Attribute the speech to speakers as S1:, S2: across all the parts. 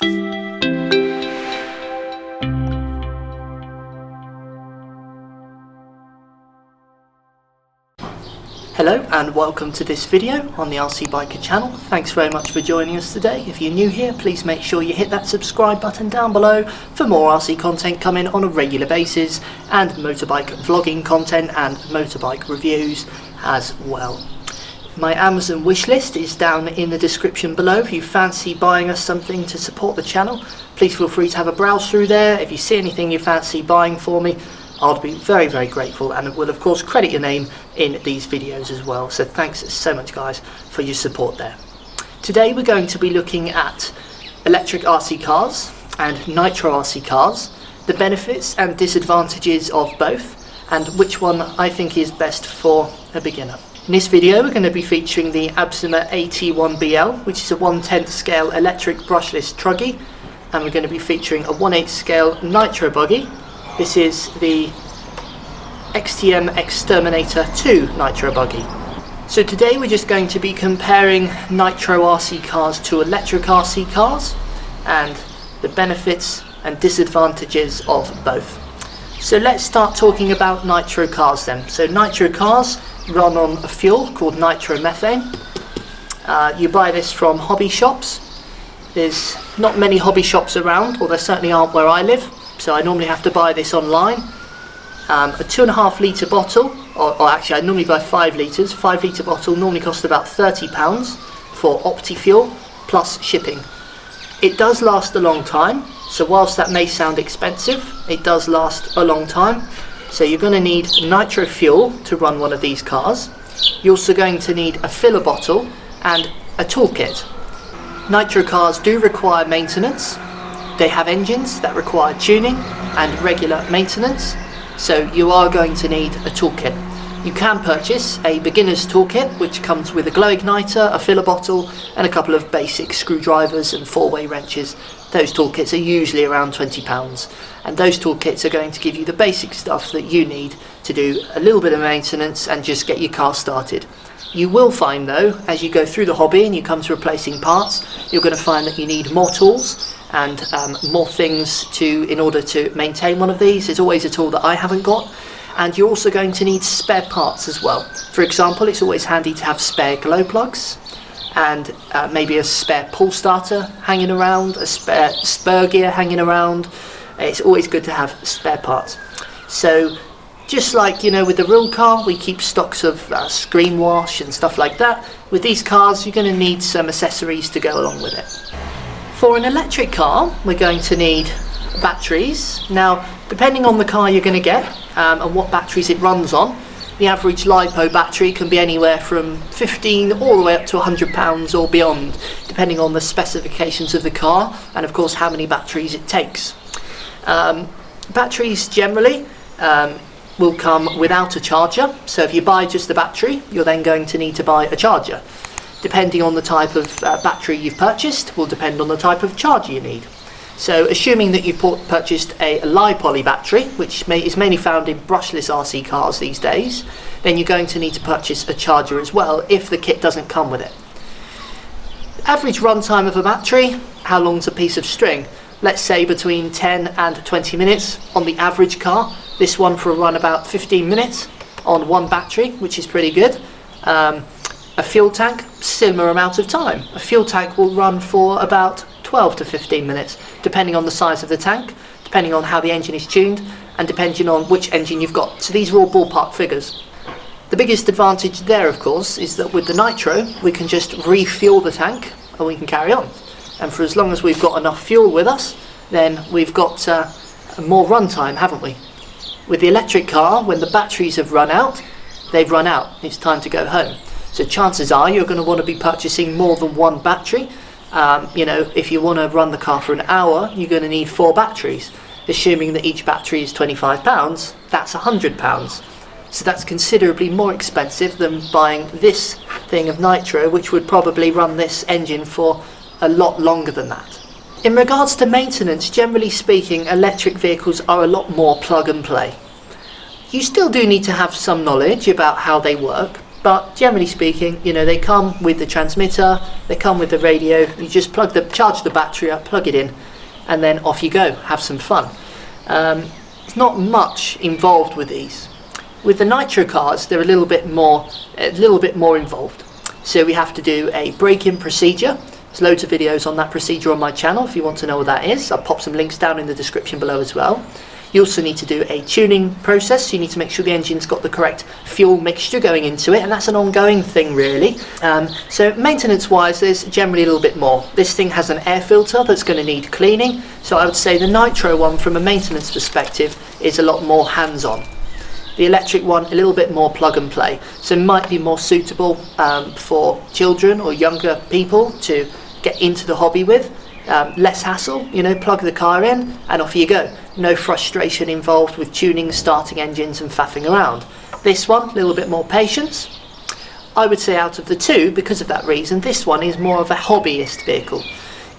S1: Hello and welcome to this video on the RC Biker channel. Thanks very much for joining us today. If you're new here, please make sure you hit that subscribe button down below for more RC content coming on a regular basis, and motorbike vlogging content and motorbike reviews as well. My Amazon wishlist is down in the description below. If you fancy buying us something to support the channel, please feel free to have a browse through there. If you see anything you fancy buying for me, I'll be very, very grateful, and will of course credit your name in these videos as well. So thanks so much guys for your support there. Today we're going to be looking at electric RC cars and Nitro RC cars, the benefits and disadvantages of both, and which one I think is best for a beginner. In this video we're going to be featuring the Absolute AT1BL, which is a 1/10 scale electric brushless truggy, and we're going to be featuring a 1/8 scale Nitro buggy. This is the XTM Exterminator 2 Nitro buggy. So today we're just going to be comparing Nitro RC cars to electric RC cars and the benefits and disadvantages of both. So let's start talking about Nitro cars then. So Nitro cars run on a fuel called nitromethane. You buy this from hobby shops. There's not many hobby shops around, or there certainly aren't where I live. So I normally have to buy this online. A 2.5 litre bottle, or actually I normally buy 5 litres. 5 litre bottle normally costs about £30 for OptiFuel plus shipping. It does last a long time, so whilst that may sound expensive, it does last a long time. So you're going to need nitro fuel to run one of these cars. You're also going to need a filler bottle and a toolkit. Nitro cars do require maintenance. They have engines that require tuning and regular maintenance, so you are going to need a toolkit. You can purchase a beginner's toolkit which comes with a glow igniter, a filler bottle and a couple of basic screwdrivers and 4-way wrenches. Those toolkits are usually around £20, and those toolkits are going to give you the basic stuff that you need to do a little bit of maintenance and just get your car started. You will find though, as you go through the hobby and you come to replacing parts, you're going to find that you need more tools and more things in order to maintain one of these. There's always a tool that I haven't got, and you're also going to need spare parts as well. For example, it's always handy to have spare glow plugs and maybe a spare pull starter hanging around, a spare spur gear hanging around. It's always good to have spare parts. So just like, you know, with the real car, we keep stocks of screen wash and stuff like that. With these cars, you're going to need some accessories to go along with it. For an electric car, we're going to need batteries. Now, depending on the car you're going to get and what batteries it runs on, the average LiPo battery can be anywhere from 15 all the way up to £100 or beyond, depending on the specifications of the car and of course how many batteries it takes. Batteries generally will come without a charger, so if you buy just the battery, you're then going to need to buy a charger. Depending on the type of battery you've purchased will depend on the type of charger you need. So assuming that you've purchased a li-poly battery, which is mainly found in brushless RC cars these days, then you're going to need to purchase a charger as well if the kit doesn't come with it. Average runtime of a battery, how long's a piece of string? Let's say between 10 and 20 minutes on the average car. This one for a run about 15 minutes on one battery, which is pretty good. A fuel tank, similar amount of time. A fuel tank will run for about 12 to 15 minutes, depending on the size of the tank, depending on how the engine is tuned, and depending on which engine you've got. So these are all ballpark figures. The biggest advantage there, of course, is that with the Nitro, we can just refuel the tank and we can carry on. And for as long as we've got enough fuel with us, then we've got more runtime, haven't we? With the electric car, when the batteries have run out, they've run out. It's time to go home. So chances are you're going to want to be purchasing more than one battery. You know, if you want to run the car for an hour, you're going to need 4 batteries. Assuming that each battery is £25, that's £100. So that's considerably more expensive than buying this thing of Nitro, which would probably run this engine for a lot longer than that. In regards to maintenance, generally speaking, electric vehicles are a lot more plug and play. You still do need to have some knowledge about how they work, but generally speaking, you know, they come with the transmitter, they come with the radio. You just charge the battery up, plug it in, and then off you go, have some fun. There's not much involved with these. With the Nitro cars, they're a little bit more involved. So we have to do a break-in procedure. There's loads of videos on that procedure on my channel if you want to know what that is. I'll pop some links down in the description below as well. You also need to do a tuning process. So you need to make sure the engine's got the correct fuel mixture going into it, and that's an ongoing thing really. So maintenance wise, there's generally a little bit more. This thing has an air filter that's going to need cleaning, so I would say the Nitro one from a maintenance perspective is a lot more hands-on. The electric one, a little bit more plug and play, so might be more suitable for children or younger people to get into the hobby with. Less hassle, you know, plug the car in and off you go. No frustration involved with tuning, starting engines and faffing around. This one, a little bit more patience. I would say out of the two, because of that reason, this one is more of a hobbyist vehicle.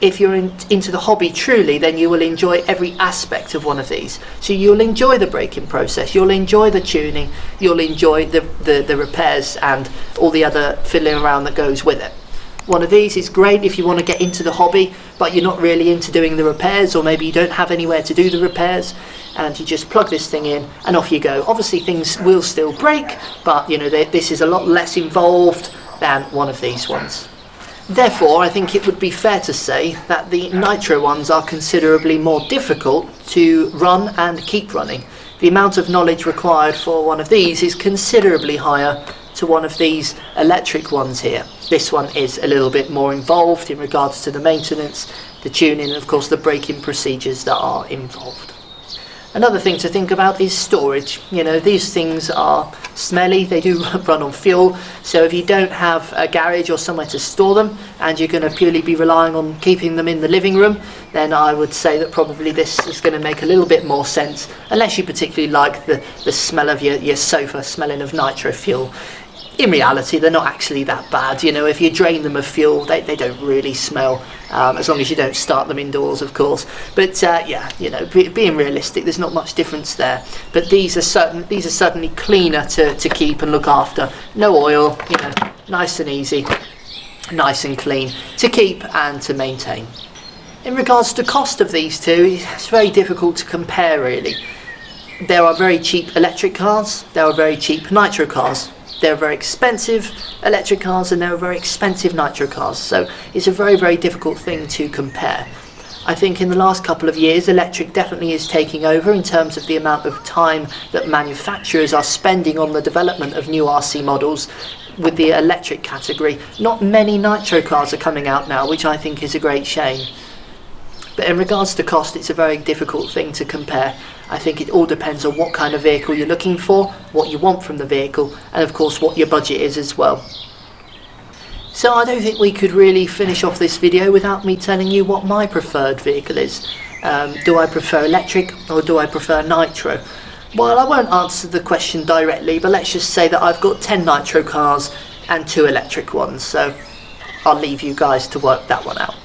S1: If you're into the hobby truly, then you will enjoy every aspect of one of these. So you'll enjoy the braking process, you'll enjoy the tuning, you'll enjoy the repairs and all the other fiddling around that goes with it. One of these is great if you want to get into the hobby, but you're not really into doing the repairs, or maybe you don't have anywhere to do the repairs, and you just plug this thing in and off you go. Obviously things will still break, but you know, this is a lot less involved than one of these ones. Therefore, I think it would be fair to say that the Nitro ones are considerably more difficult to run and keep running. The amount of knowledge required for one of these is considerably higher to one of these electric ones here. This one is a little bit more involved in regards to the maintenance, the tuning, and of course the braking procedures that are involved. Another thing to think about is storage. You know, these things are smelly, they do run on fuel, so if you don't have a garage or somewhere to store them and you're going to purely be relying on keeping them in the living room, then I would say that probably this is going to make a little bit more sense, unless you particularly like the smell of your sofa smelling of nitro fuel. In reality, they're not actually that bad. You know, if you drain them of fuel, they don't really smell, as long as you don't start them indoors, of course. But yeah, you know, being realistic, there's not much difference there. But these are certainly cleaner to keep and look after. No oil, you know, nice and easy, nice and clean to keep and to maintain. In regards to cost of these two, it's very difficult to compare really. There are very cheap electric cars, there are very cheap nitro cars. There are very expensive electric cars and there are very expensive nitro cars, so it's a very, very difficult thing to compare. I think in the last couple of years electric definitely is taking over in terms of the amount of time that manufacturers are spending on the development of new RC models with the electric category. Not many nitro cars are coming out now, which I think is a great shame. But in regards to cost, it's a very difficult thing to compare. I think it all depends on what kind of vehicle you're looking for, what you want from the vehicle, and of course what your budget is as well. So I don't think we could really finish off this video without me telling you what my preferred vehicle is. Do I prefer electric or do I prefer nitro? Well, I won't answer the question directly, but let's just say that I've got 10 nitro cars and 2 electric ones, so I'll leave you guys to work that one out.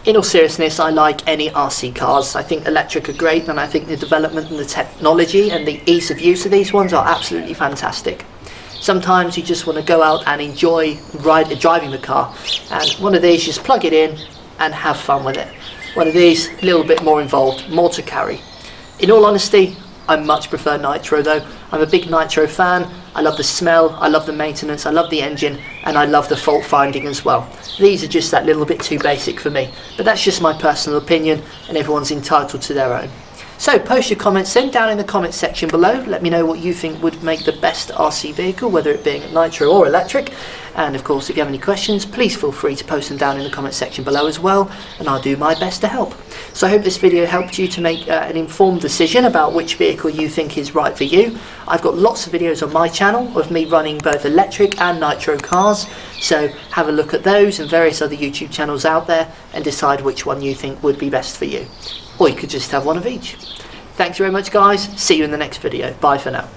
S1: In all seriousness, I like any RC cars. I think electric are great, and I think the development and the technology and the ease of use of these ones are absolutely fantastic. Sometimes you just want to go out and enjoy driving the car, and one of these, just plug it in and have fun with it. One of these, a little bit more involved, more to carry. In all honesty, I much prefer nitro though. I'm a big nitro fan. I love the smell, I love the maintenance, I love the engine, and I love the fault finding as well. These are just that little bit too basic for me, but that's just my personal opinion, and everyone's entitled to their own. So post your comments then down in the comments section below. Let me know what you think would make the best RC vehicle, whether it being nitro or electric. And of course, if you have any questions, please feel free to post them down in the comments section below as well, and I'll do my best to help. So I hope this video helped you to make an informed decision about which vehicle you think is right for you. I've got lots of videos on my channel of me running both electric and nitro cars, so have a look at those and various other YouTube channels out there and decide which one you think would be best for you. Or you could just have one of each. Thanks very much guys, see you in the next video. Bye for now.